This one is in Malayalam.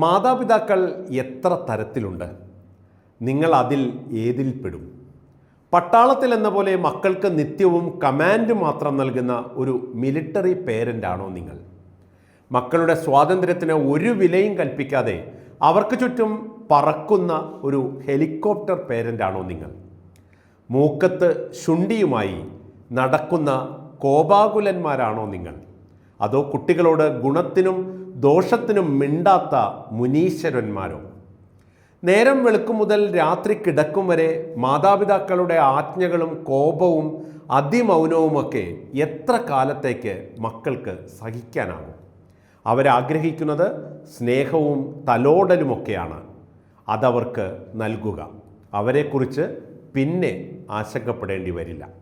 മാതാപിതാക്കൾ എത്ര തരത്തിലുണ്ട്? നിങ്ങൾ അതിൽ ഏതിൽപ്പെടും? പട്ടാളത്തിൽ എന്ന പോലെ മക്കൾക്ക് നിത്യവും കമാൻഡ് മാത്രം നൽകുന്ന ഒരു മിലിറ്ററി പേരൻ്റാണോ നിങ്ങൾ? മക്കളുടെ സ്വാതന്ത്ര്യത്തിന് ഒരു വിലയും കൽപ്പിക്കാതെ അവർക്ക് ചുറ്റും പറക്കുന്ന ഒരു ഹെലികോപ്റ്റർ പേരൻ്റാണോ നിങ്ങൾ? മൂക്കത്ത് ശുണ്ഠിയുമായി നടക്കുന്ന കോപാകുലന്മാരാണോ നിങ്ങൾ? അതോ കുട്ടികളോട് ഗുണത്തിനും ദോഷത്തിനും മിണ്ടാത്ത മുനീശ്വരന്മാരോ? നേരം വെളുക്കും മുതൽ രാത്രി കിടക്കും വരെ മാതാപിതാക്കളുടെ ആജ്ഞകളും കോപവും അതിമൗനവുമൊക്കെ എത്ര കാലത്തേക്ക് മക്കൾക്ക് സഹിക്കാനാകും? അവരാഗ്രഹിക്കുന്നത് സ്നേഹവും തലോടലുമൊക്കെയാണ്. അതവർക്ക് നൽകുക. അവരെക്കുറിച്ച് പിന്നെ ആശങ്കപ്പെടേണ്ടി വരില്ല.